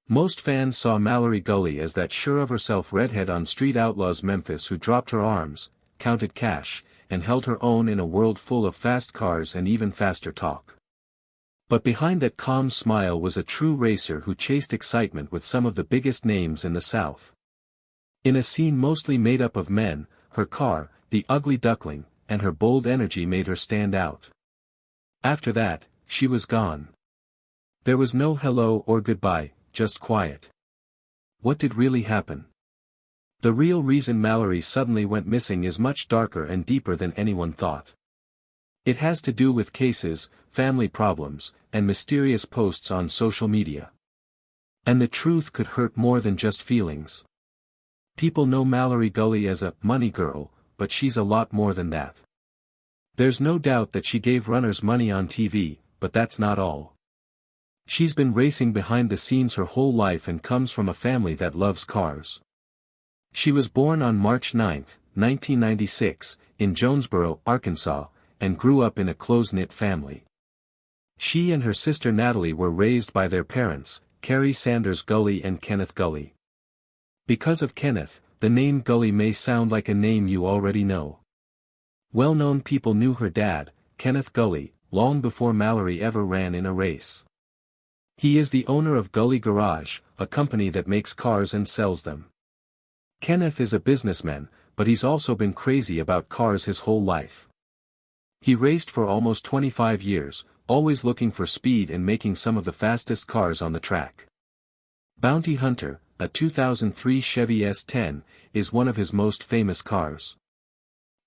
Most fans saw Mallory Gulley as that sure-of-herself redhead on Street Outlaws Memphis who dropped her arms, counted cash, and held her own in a world full of fast cars and even faster talk. But behind that calm smile was a true racer who chased excitement with some of the biggest names in the South. In a scene mostly made up of men, her car, the Ugly Duckling, and her bold energy made her stand out. After that, she was gone. There was no hello or goodbye, just quiet. What did really happen? The real reason Mallory suddenly went missing is much darker and deeper than anyone thought. It has to do with cases, family problems, and mysterious posts on social media. And the truth could hurt more than just feelings. People know Mallory Gulley as a money girl, but she's a lot more than that. There's no doubt that she gave runners money on TV, but that's not all. She's been racing behind the scenes her whole life and comes from a family that loves cars. She was born on March 9, 1996, in Jonesboro, Arkansas, and grew up in a close-knit family. She and her sister Natalie were raised by their parents, Carrie Sanders Gulley and Kenneth Gulley. Because of Kenneth, the name Gulley may sound like a name you already know. Well-known people knew her dad, Kenneth Gulley, long before Mallory ever ran in a race. He is the owner of Gulley Garage, a company that makes cars and sells them. Kenneth is a businessman, but he's also been crazy about cars his whole life. He raced for almost 25 years, always looking for speed and making some of the fastest cars on the track. Bounty Hunter, a 2003 Chevy S10, is one of his most famous cars.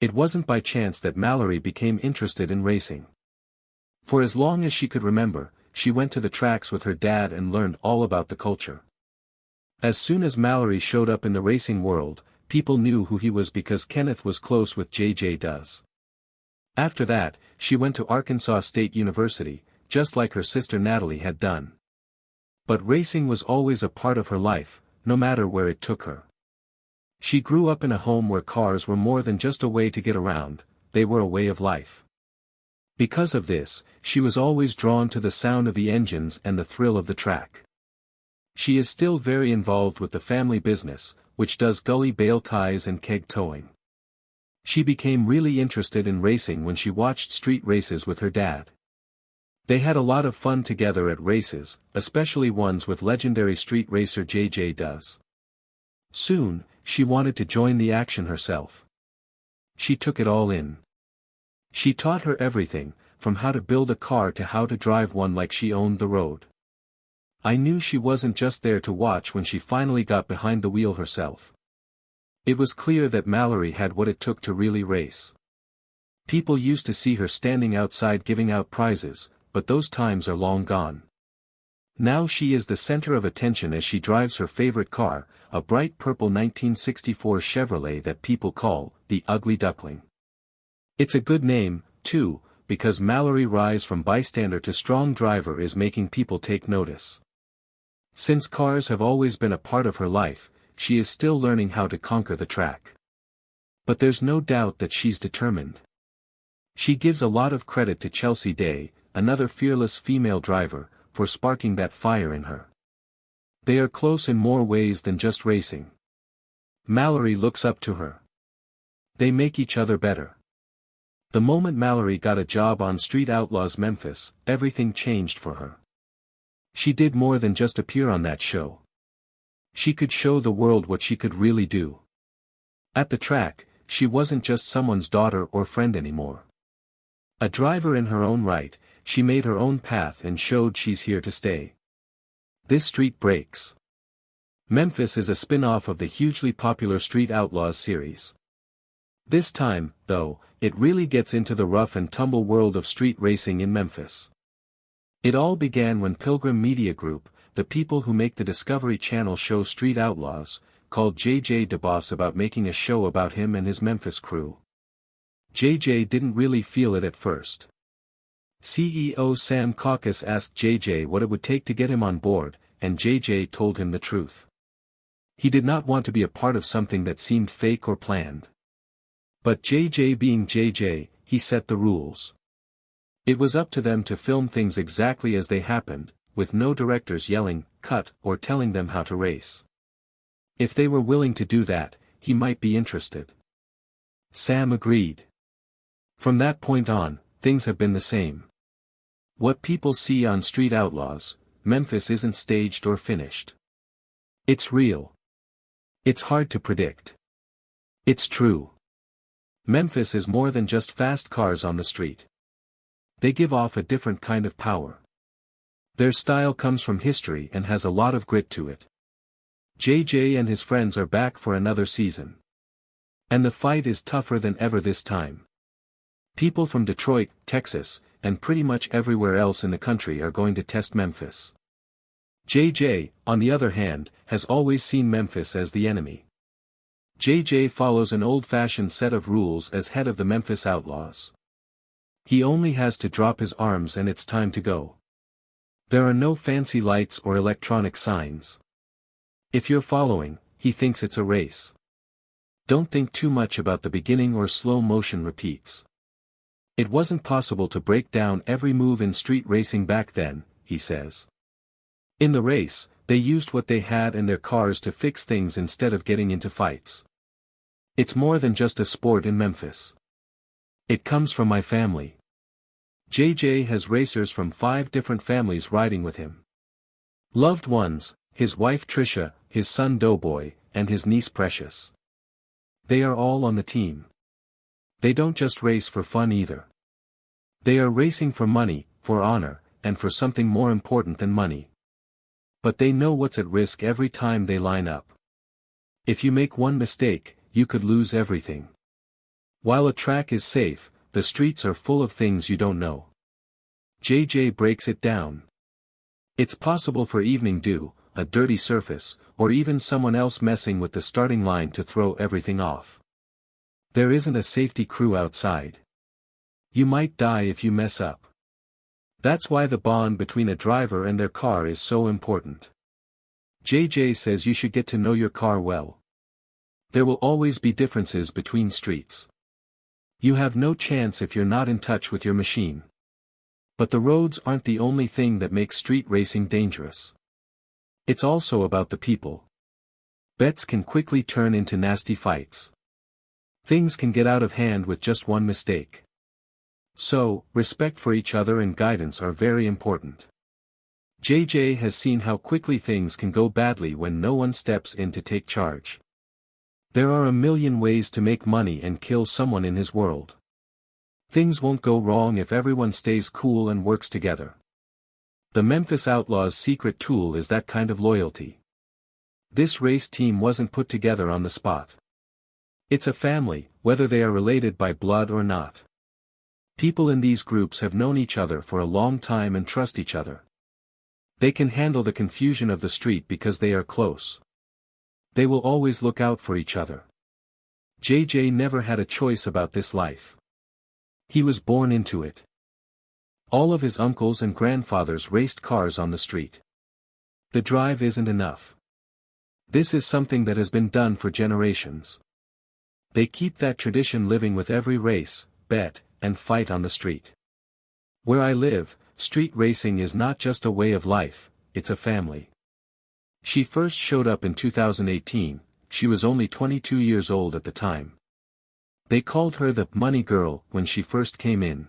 It wasn't by chance that Mallory became interested in racing. For as long as she could remember, she went to the tracks with her dad and learned all about the culture. As soon as Mallory showed up in the racing world, people knew who he was because Kenneth was close with J.J. Does. After that, she went to Arkansas State University, just like her sister Natalie had done. But racing was always a part of her life, no matter where it took her. She grew up in a home where cars were more than just a way to get around, they were a way of life. Because of this, she was always drawn to the sound of the engines and the thrill of the track. She is still very involved with the family business, which does Gulley bale ties and keg towing. She became really interested in racing when she watched street races with her dad. They had a lot of fun together at races, especially ones with legendary street racer J.J. Does. Soon, she wanted to join the action herself. She took it all in. She taught her everything, from how to build a car to how to drive one like she owned the road. I knew she wasn't just there to watch when she finally got behind the wheel herself. It was clear that Mallory had what it took to really race. People used to see her standing outside giving out prizes, but those times are long gone. Now she is the center of attention as she drives her favorite car, a bright purple 1964 Chevrolet that people call the Ugly Duckling. It's a good name, too, because Mallory's rise from bystander to strong driver is making people take notice. Since cars have always been a part of her life, she is still learning how to conquer the track. But there's no doubt that she's determined. She gives a lot of credit to Chelsea Day, another fearless female driver, for sparking that fire in her. They are close in more ways than just racing. Mallory looks up to her. They make each other better. The moment Mallory got a job on Street Outlaws Memphis, everything changed for her. She did more than just appear on that show. She could show the world what she could really do. At the track, she wasn't just someone's daughter or friend anymore. A driver in her own right, she made her own path and showed she's here to stay. This Street Breaks. Memphis is a spin-off of the hugely popular Street Outlaws series. This time, though, it really gets into the rough and tumble world of street racing in Memphis. It all began when Pilgrim Media Group, the people who make the Discovery Channel show Street Outlaws, called J.J. DeBoss about making a show about him and his Memphis crew. J.J. didn't really feel it at first. CEO Sam Caucus asked J.J. what it would take to get him on board, and J.J. told him the truth. He did not want to be a part of something that seemed fake or planned. But J.J. being J.J., he set the rules. It was up to them to film things exactly as they happened, with no directors yelling, "Cut," or telling them how to race. If they were willing to do that, he might be interested. Sam agreed. From that point on, things have been the same. What people see on Street Outlaws, Memphis isn't staged or finished. It's real. It's hard to predict. It's true. Memphis is more than just fast cars on the street. They give off a different kind of power. Their style comes from history and has a lot of grit to it. JJ and his friends are back for another season. And the fight is tougher than ever this time. People from Detroit, Texas, and pretty much everywhere else in the country are going to test Memphis. JJ, on the other hand, has always seen Memphis as the enemy. JJ follows an old-fashioned set of rules as head of the Memphis Outlaws. He only has to drop his arms and it's time to go. There are no fancy lights or electronic signs. If you're following, he thinks it's a race. Don't think too much about the beginning or slow motion repeats. It wasn't possible to break down every move in street racing back then, he says. In the race, they used what they had in their cars to fix things instead of getting into fights. It's more than just a sport in Memphis. It comes from my family. JJ has racers from 5 different families riding with him. Loved ones, his wife Trisha, his son Doughboy, and his niece Precious. They are all on the team. They don't just race for fun either. They are racing for money, for honor, and for something more important than money. But they know what's at risk every time they line up. If you make one mistake, you could lose everything. While a track is safe, the streets are full of things you don't know. JJ breaks it down. It's possible for evening dew, a dirty surface, or even someone else messing with the starting line to throw everything off. There isn't a safety crew outside. You might die if you mess up. That's why the bond between a driver and their car is so important. JJ says you should get to know your car well. There will always be differences between streets. You have no chance if you're not in touch with your machine. But the roads aren't the only thing that makes street racing dangerous. It's also about the people. Bets can quickly turn into nasty fights. Things can get out of hand with just one mistake. So, respect for each other and guidance are very important. JJ has seen how quickly things can go badly when no one steps in to take charge. There are a million ways to make money and kill someone in his world. Things won't go wrong if everyone stays cool and works together. The Memphis Outlaws' secret tool is that kind of loyalty. This race team wasn't put together on the spot. It's a family, whether they are related by blood or not. People in these groups have known each other for a long time and trust each other. They can handle the confusion of the street because they are close. They will always look out for each other. JJ never had a choice about this life. He was born into it. All of his uncles and grandfathers raced cars on the street. The drive isn't enough. This is something that has been done for generations. They keep that tradition living with every race, bet, and fight on the street. Where I live, street racing is not just a way of life, it's a family. She first showed up in 2018, she was only 22 years old at the time. They called her the money girl when she first came in.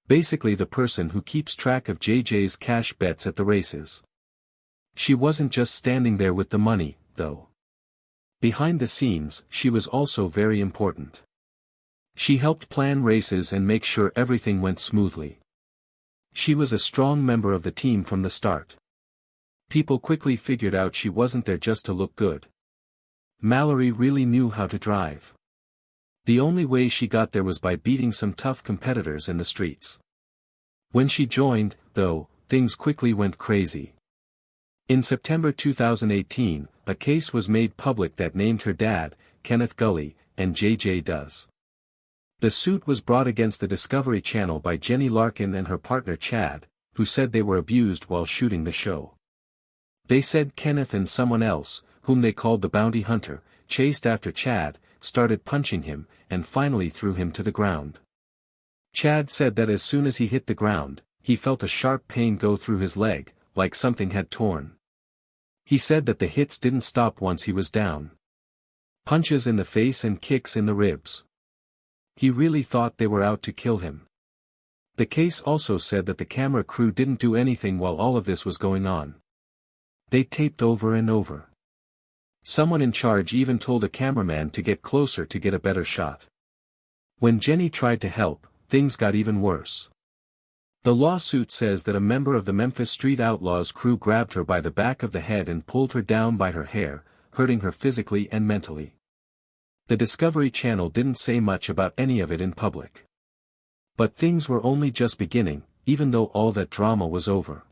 Basically the person who keeps track of JJ's cash bets at the races. She wasn't just standing there with the money, though. Behind the scenes, she was also very important. She helped plan races and make sure everything went smoothly. She was a strong member of the team from the start. People quickly figured out she wasn't there just to look good. Mallory really knew how to drive. The only way she got there was by beating some tough competitors in the streets. When she joined, though, things quickly went crazy. In September 2018, a case was made public that named her dad, Kenneth Gulley, and JJ does. The suit was brought against the Discovery Channel by Jenny Larkin and her partner Chad, who said they were abused while shooting the show. They said Kenneth and someone else, whom they called the bounty hunter, chased after Chad, started punching him, and finally threw him to the ground. Chad said that as soon as he hit the ground, he felt a sharp pain go through his leg, like something had torn. He said that the hits didn't stop once he was down. Punches in the face and kicks in the ribs. He really thought they were out to kill him. The case also said that the camera crew didn't do anything while all of this was going on. They taped over and over. Someone in charge even told a cameraman to get closer to get a better shot. When Jenny tried to help, things got even worse. The lawsuit says that a member of the Memphis Street Outlaws crew grabbed her by the back of the head and pulled her down by her hair, hurting her physically and mentally. The Discovery Channel didn't say much about any of it in public. But things were only just beginning, even though all that drama was over.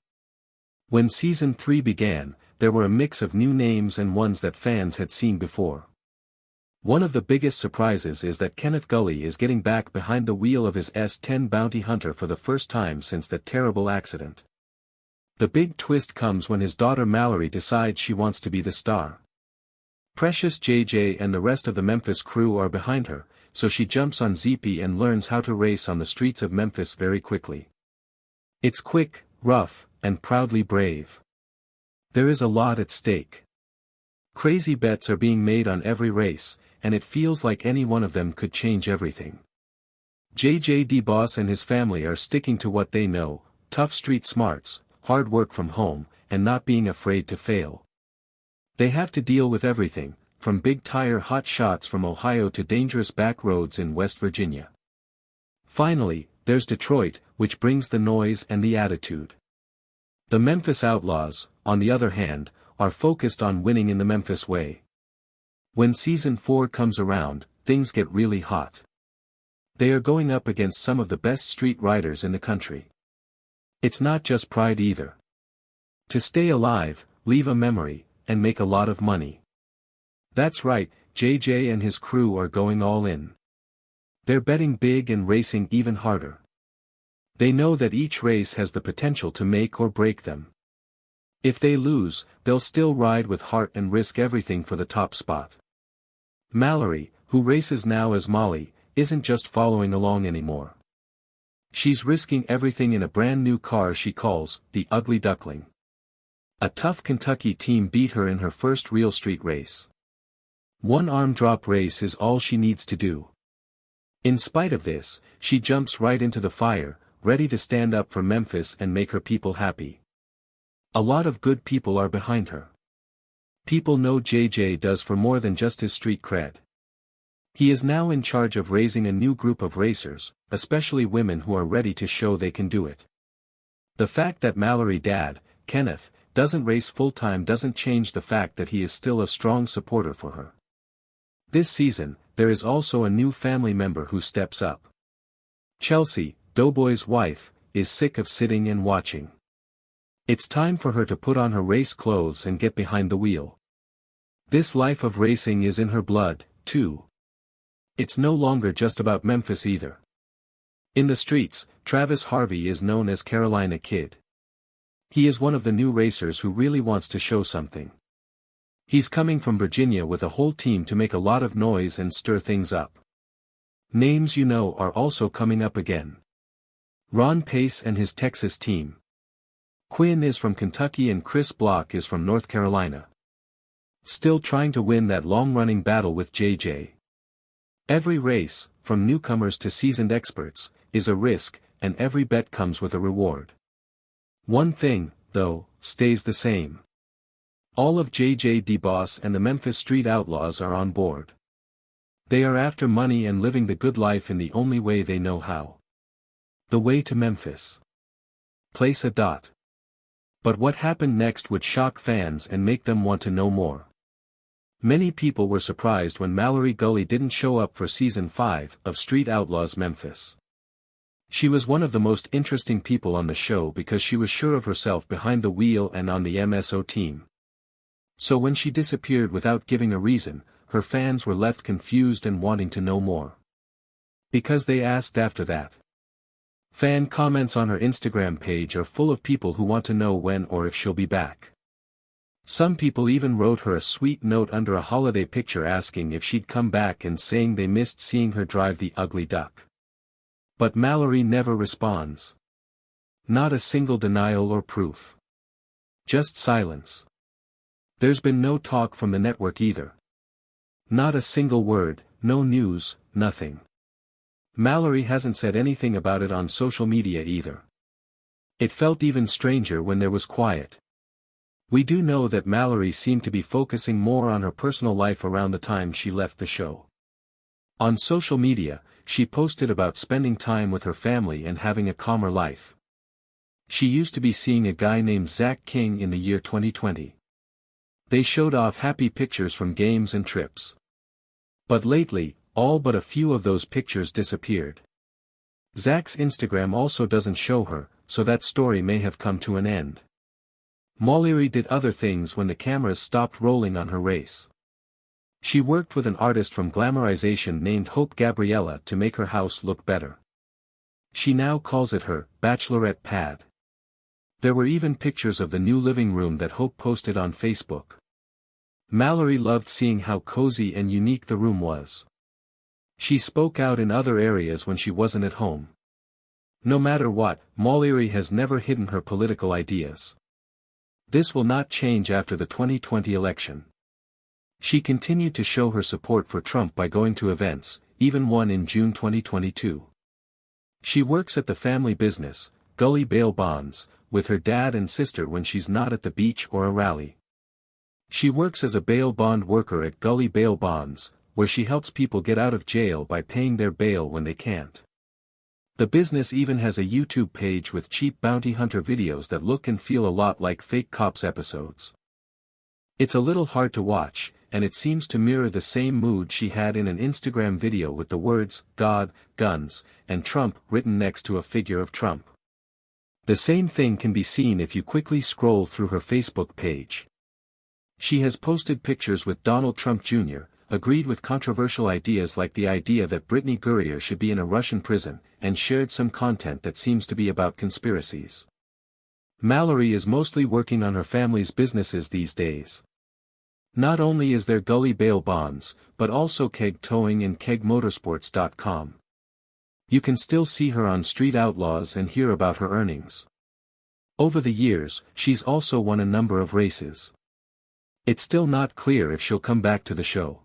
When Season 3 began, there were a mix of new names and ones that fans had seen before. One of the biggest surprises is that Kenneth Gulley is getting back behind the wheel of his S-10 bounty hunter for the first time since that terrible accident. The big twist comes when his daughter Mallory decides she wants to be the star. Precious JJ and the rest of the Memphis crew are behind her, so she jumps on ZP and learns how to race on the streets of Memphis very quickly. It's quick, rough, and proudly brave. There is a lot at stake. Crazy bets are being made on every race, and it feels like any one of them could change everything. JJ DeBoss and his family are sticking to what they know, tough street smarts, hard work from home, and not being afraid to fail. They have to deal with everything, from big-tire hot shots from Ohio to dangerous back roads in West Virginia. Finally, there's Detroit, which brings the noise and the attitude. The Memphis Outlaws, on the other hand, are focused on winning in the Memphis way. When Season 4 comes around, things get really hot. They are going up against some of the best street riders in the country. It's not just pride either. To stay alive, leave a memory, and make a lot of money. That's right, JJ and his crew are going all in. They're betting big and racing even harder. They know that each race has the potential to make or break them. If they lose, they'll still ride with heart and risk everything for the top spot. Mallory, who races now as Molly, isn't just following along anymore. She's risking everything in a brand new car she calls the Ugly Duckling. A tough Kentucky team beat her in her first real street race. One arm drop race is all she needs to do. In spite of this, she jumps right into the fire, ready to stand up for Memphis and make her people happy. A lot of good people are behind her. People know JJ does for more than just his street cred. He is now in charge of raising a new group of racers, especially women who are ready to show they can do it. The fact that Mallory's dad, Kenneth, doesn't race full-time doesn't change the fact that he is still a strong supporter for her. This season, there is also a new family member who steps up. Chelsea, Doughboy's wife, is sick of sitting and watching. It's time for her to put on her race clothes and get behind the wheel. This life of racing is in her blood, too. It's no longer just about Memphis either. In the streets, Travis Harvey is known as Carolina Kid. He is one of the new racers who really wants to show something. He's coming from Virginia with a whole team to make a lot of noise and stir things up. Names you know are also coming up again. Ron Pace and his Texas team. Quinn is from Kentucky and Chris Block is from North Carolina. Still trying to win that long-running battle with JJ. Every race, from newcomers to seasoned experts, is a risk, and every bet comes with a reward. One thing, though, stays the same. All of JJ DeBoss and the Memphis Street Outlaws are on board. They are after money and living the good life in the only way they know how. The way to Memphis. Place a dot. But what happened next would shock fans and make them want to know more. Many people were surprised when Mallory Gulley didn't show up for Season 5 of Street Outlaws Memphis. She was one of the most interesting people on the show because she was sure of herself behind the wheel and on the MSO team. So when she disappeared without giving a reason, her fans were left confused and wanting to know more. Because they asked after that. Fan comments on her Instagram page are full of people who want to know when or if she'll be back. Some people even wrote her a sweet note under a holiday picture asking if she'd come back and saying they missed seeing her drive the ugly duck. But Mallory never responds. Not a single denial or proof. Just silence. There's been no talk from the network either. Not a single word, no news, nothing. Mallory hasn't said anything about it on social media either. It felt even stranger when there was quiet. We do know that Mallory seemed to be focusing more on her personal life around the time she left the show. On social media, she posted about spending time with her family and having a calmer life. She used to be seeing a guy named Zach King in the year 2020. They showed off happy pictures from games and trips. But lately, all but a few of those pictures disappeared. Zach's Instagram also doesn't show her, so that story may have come to an end. Mallory did other things when the cameras stopped rolling on her race. She worked with an artist from glamorization named Hope Gabriella to make her house look better. She now calls it her bachelorette pad. There were even pictures of the new living room that Hope posted on Facebook. Mallory loved seeing how cozy and unique the room was. She spoke out in other areas when she wasn't at home. No matter what, Mallory has never hidden her political ideas. This will not change after the 2020 election. She continued to show her support for Trump by going to events, even one in June 2022. She works at the family business, Gulley Bail Bonds, with her dad and sister when she's not at the beach or a rally. She works as a bail bond worker at Gulley Bail Bonds, where she helps people get out of jail by paying their bail when they can't. The business even has a YouTube page with cheap bounty hunter videos that look and feel a lot like fake cops episodes. It's a little hard to watch, and it seems to mirror the same mood she had in an Instagram video with the words, God, guns, and Trump written next to a figure of Trump. The same thing can be seen if you quickly scroll through her Facebook page. She has posted pictures with Donald Trump Jr., agreed with controversial ideas like the idea that Brittany Gurrier should be in a Russian prison, and shared some content that seems to be about conspiracies. Mallory is mostly working on her family's businesses these days. Not only is there Gulley Bail Bonds, but also Keg Towing and KegMotorsports.com. You can still see her on Street Outlaws and hear about her earnings. Over the years, she's also won a number of races. It's still not clear if she'll come back to the show.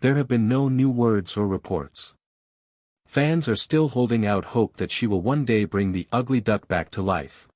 There have been no new words or reports. Fans are still holding out hope that she will one day bring the ugly duck back to life.